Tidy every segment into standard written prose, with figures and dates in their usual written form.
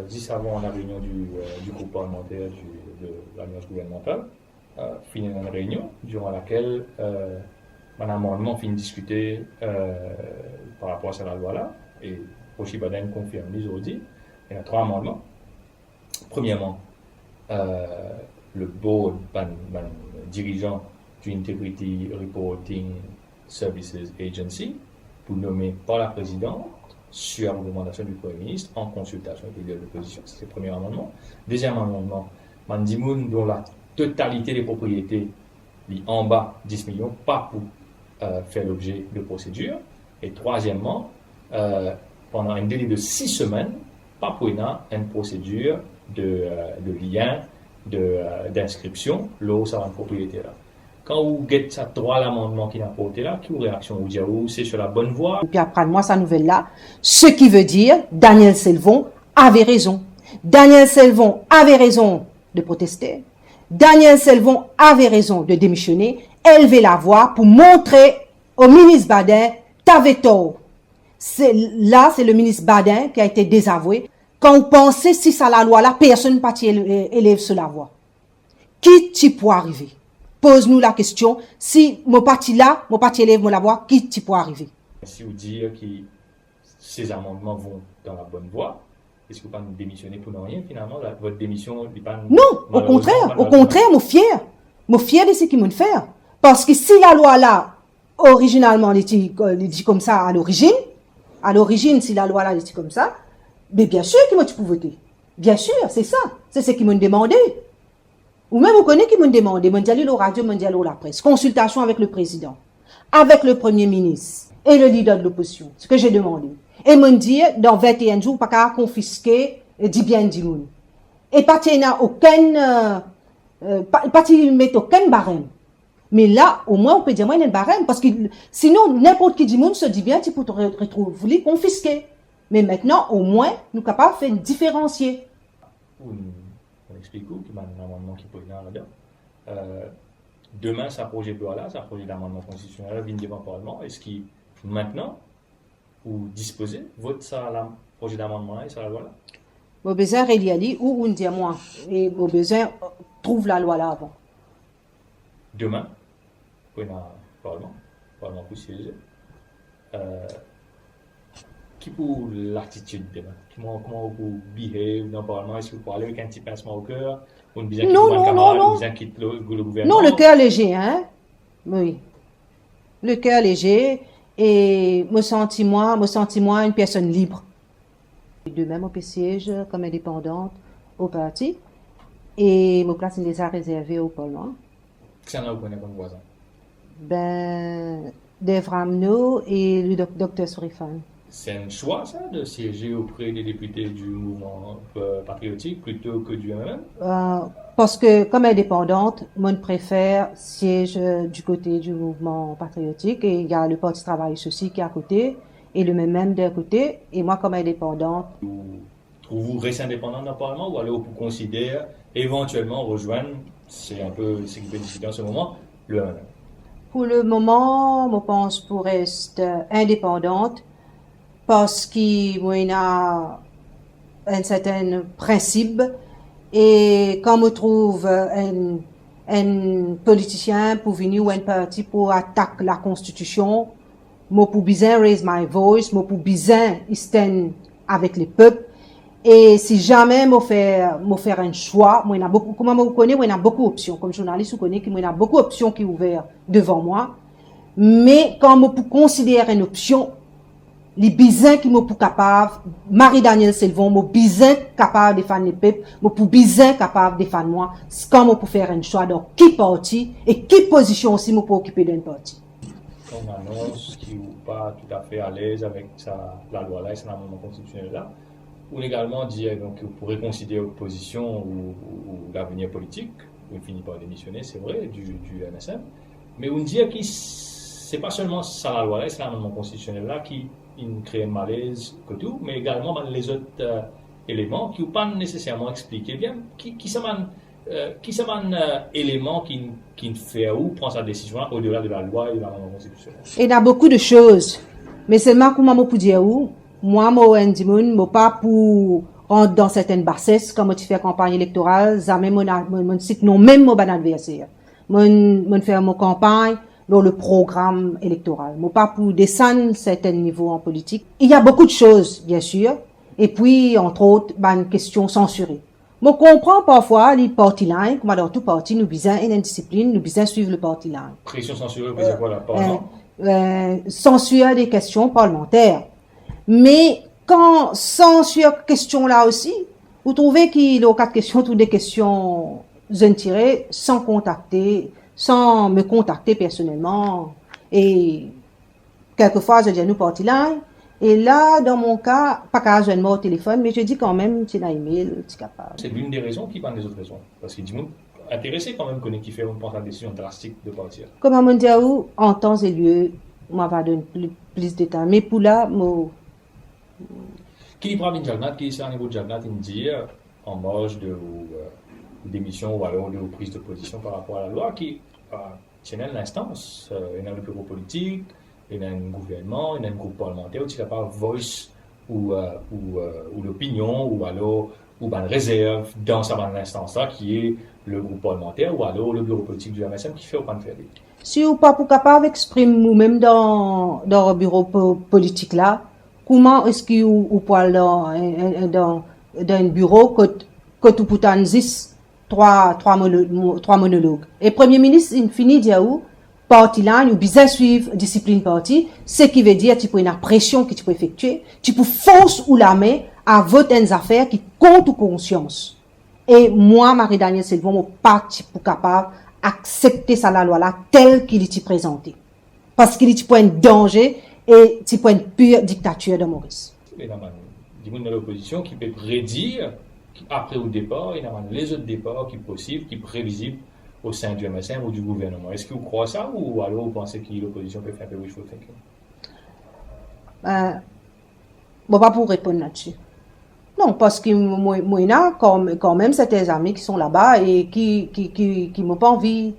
juste avant la réunion du groupe parlementaire de l'Alliance gouvernementale, finit une réunion durant laquelle un amendement finit discuter par rapport à la loi-là, et Rochi Baden confirme aujourd'hui, il y a 3 amendements. Premièrement, le board, dirigeant du Integrity Reporting Services Agency, pour nommer par la présidente, sur la recommandation du Premier ministre, en consultation avec les leaders de l'opposition. C'est le premier amendement. Deuxième amendement, Mandimoun, dont la totalité des propriétés en bas 10 millions, pas pour faire l'objet de procédure. Et troisièmement, pendant un délai de 6 semaines, pas pour une procédure de lien, d'inscription, là ça va une propriété là. Quand vous guettez ça droit l'amendement qui n'a pas été là, qui vous réaction vous dit c'est sur la bonne voie. Et puis après moi sa nouvelle là, ce qui veut dire Daniel Selvon avait raison. Daniel Selvon avait raison de protester. Daniel Selvon avait raison de démissionner, élever la voix pour montrer au ministre Badin t'avais tort. C'est le ministre Badin qui a été désavoué. Quand vous pensez si ça la loi là, personne ne peut élève sur la voix. Qui t'y peut arriver? Pose-nous la question. Si mon parti là, mon parti élève la voix, qui t'y peut arriver? Si vous dites que ces amendements vont dans la bonne voie, est-ce que vous ne pouvez pas démissionner pour rien finalement? Votre démission n'est pas... Non, au contraire, mon fier. Mon fier de ce qu'ils m'ont fait. Parce que si la loi là, originalement, elle dit comme ça à l'origine, si la loi là, elle dit comme ça, mais bien sûr qu'ils m'ont pu voter. Bien sûr, c'est ça. C'est ce qu'ils m'ont demandé. Ou même vous connaissez qu'ils m'ont demandé, mondial au radio, mondial au la presse, consultation avec le président, avec le premier ministre et le leader de l'opposition. Ce que j'ai demandé. Et m'ont dit, dans 21 jours, pas qu'à confisquer du bien du monde. Et pas qu'il n'y a aucun, pas qu'il met aucun barème. Mais là, au moins, on peut dire, moi, il y a un barème. Parce que sinon, n'importe qui du monde se dit bien, tu peux te retrouver confisqué. Mais maintenant, au moins, nous sommes capables de faire différencier. On explique qu'il y a un amendement qui peut venir là-dedans. Demain, ça projet de loi-là, ça projet d'amendement constitutionnel vient devant le Parlement. Est-ce qu'il, maintenant, vous disposez, vote ça, le projet d'amendement-là et ça la loi-là? Mon besoin réaliser ou on dit moi. Et mon besoin trouve la loi-là avant. Demain, pour le Parlement pour siéger. Qui pour l'attitude demain? Comment vous behave dans le Parlement? Est-ce que vous parlez avec un petit pincement au cœur? Ou une bizarre qui le gouvernement? Non, le cœur léger, hein? Oui. Le cœur léger et me senti moi une personne libre. Demain, mon siège comme indépendante au parti et mon place est déjà réservée au Parlement. Qui s'en a vous connaissez comme voisin? Ben, Dave Ramno et le docteur Sourifan. C'est un choix, ça, de siéger auprès des députés du mouvement patriotique plutôt que du MMM? Parce que, comme indépendante, moi, je préfère siéger du côté du mouvement patriotique et il y a le Parti Travail aussi qui est à côté et le MMM d'un côté. Et moi, comme indépendante. Vous restez indépendante dans le Parlement ou allez vous considérer éventuellement rejoindre, c'est un peu ce qui peut discuter en ce moment, le MMM? Pour le moment, je pense pour rester indépendante. Parce qu'il y a un certain principe et quand on trouve un politicien pour venir ou un parti pour attaquer la constitution, moi pour bien raise my voice, moi pour bien stand avec les peuples et si jamais moi faire un choix, moi il y a beaucoup, comment vous connaissez, moi il y a beaucoup d'options comme journaliste vous connaissez qu'il y a beaucoup d'options qui sont ouvertes devant moi, mais quand moi pour considérer une option les bisins qui m'ont pour capable, Marie-Daniel Selvon, m'ont bisins capable de défendre les peuples, m'ont pour bisins capable de défendre moi, quand m'ont pour faire un choix, donc qui parti et qui position aussi m'ont pour occuper d'un parti. On annonce qui n'est pas tout à fait à l'aise avec la loi là et son amendement constitutionnel là, ou également dire donc vous pourrez considérer votre position ou l'avenir politique, vous finissez par démissionner, c'est vrai, du MSM, mais on dit que c'est pas seulement ça la loi là, c'est l'amendement constitutionnel là qui crée un malaise que tout, mais également les autres éléments qui ne sont pas nécessairement expliqués bien, qui sont éléments qui fait ou prend sa décision au-delà de la loi et de l'amendement constitutionnel. Il y a beaucoup de choses, mais seulement comment je peux dire où, moi, je ne suis pas pour rentre dans certaines bassesses, quand tu fais campagne électorale, ça même mon cite non même mon bon adversaire. Mon faire mon campagne dans le programme électoral. Moi pas pour descendre certains niveaux en politique. Il y a beaucoup de choses, bien sûr. Et puis, entre autres, une question censurée. Moi, comprends parfois les party line, comme dans tout parti, nous besoin une discipline, nous besoin suivre le party line. Pression censurée, c'est quoi là, pardon? Censure des questions parlementaires. Mais quand censure question là aussi, vous trouvez qu'il y a quatre questions, toutes des questions tirées sans me contacter personnellement. Et quelquefois, je dis à nous party line. Et là, dans mon cas, pas qu'à joindre moi au téléphone, mais je dis quand même, tu as email, tu es capable. C'est l'une des raisons qui parle des autres raisons. Parce qu'il dit, intéressé quand même, qui fait, on pense à la décision drastique de partir. Comme à mon diaou, en temps et lieu, moi, va donner plus de temps. Mais pour là, moi. Qui prend une jagnat, qui est à niveau de jagnat, il dit, en marge de démission ou alors de prise de position par rapport à la loi, qui tient l'instance, il y a le bureau politique, il y a un gouvernement, il y a un groupe parlementaire, il n'y a pas voice ou l'opinion, ou alors une réserve dans cette instance-là, qui est le groupe parlementaire, ou alors le bureau politique du MSM qui fait ou pas de faire. Si vous pas capable d'exprimer nous-mêmes dans le bureau politique là, comment est-ce que vous pouvez dans un bureau que tout peut en trois monologues. Et Premier ministre, il finit dire où, parti là, nous besoin suivre discipline parti, ce qui veut dire, tu peux une pression que tu peux effectuer, tu peux force ou la main à voter affaires qui comptent ou conscience. Et moi, Marie-Danielle Selvon, mon pas pour capable accepter ça la loi là, telle qu'il est présenté. Parce qu'il est pour un danger et c'est pour une pure dictature de Maurice. Il y a des gens de l'opposition qui peuvent prédire après au départ, il y a les autres départs qui sont possibles, qui sont prévisibles au sein du MSM ou du gouvernement. Est-ce que vous croyez ça ou alors vous pensez que l'opposition peut faire un peu wishful thinking? Bon, pas pour répondre là-dessus. Non, parce que moi, il y a quand même certains amis qui sont là-bas et qui m'ont pas envie,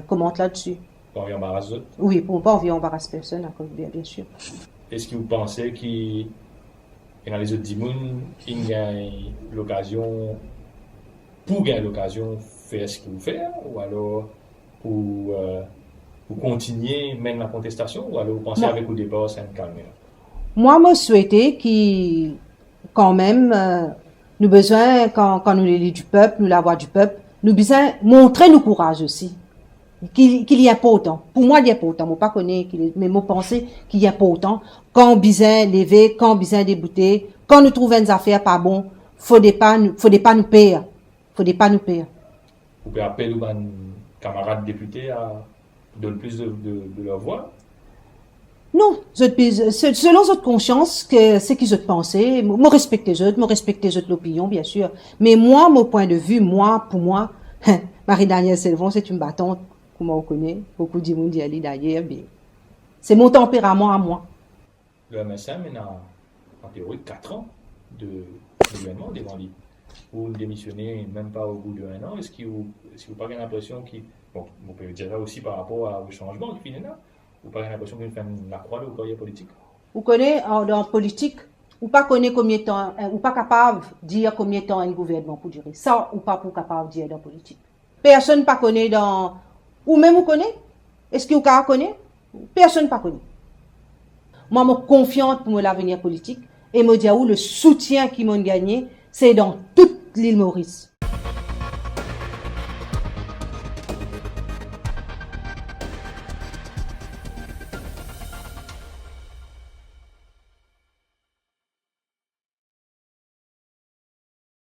commenter là-dessus. Pas envie d'embarrasser d'autres? Oui, pour pas envie d'embarrasser personne, bien sûr. Est-ce que vous pensez qu'il y a les autres dimoun qui gagnent l'occasion, pour gagner l'occasion, faire ce que vous faites, ou alors pour continuer même la contestation, ou alors vous pensez avec au départ, c'est un calme? Moi, je souhaitais qu'il, quand même, nous besoin, quand nous l'élit du peuple, nous la voix du peuple, nous besoin montrer nos courage aussi. Qu'il y a pas autant. Pour moi, il y a pas autant. Moi, pas connais, mais moi, penser qu'il y a pas autant. Quand besoin lever, quand besoin débouter, quand nous trouvons des affaires pas bon, faut pas nous payer. Faut pas nous payer. Vous pouvez appeler aux camarades députés à donner plus de leur voix? Non, selon votre conscience, que c'est qu'ils ont pensé, moi respecte les autres, l'opinion, bien sûr. Mais moi, mon point de vue, pour moi, Marie-Danielle Selvon, c'est une battante, comme on connaît, beaucoup de monde y aller d'ailleurs, mais c'est mon tempérament à moi. Le MSM, il a en théorie 4 ans de gouvernement devant lui. Vous ne démissionnez même pas au bout d'1 an. Est-ce que vous n'avez pas l'impression bon, vous pouvez dire ça aussi par rapport au changement qui finit là? Vous n'avez pas l'impression qu'il fait la croix de carrière politique? Vous connaissez, dans politique, ou pas connaît combien de temps, ou pas capable de dire combien de temps un gouvernement pour durer. Ça, ou pas pour capable de dire dans politique. Personne pas connaît dans, ou même vous connaissez. Est-ce que vous connaissez? Personne pas connaît. Moi, je suis confiante pour l'avenir politique et me dire où le soutien qu'ils m'ont gagné, c'est dans toute l'île Maurice.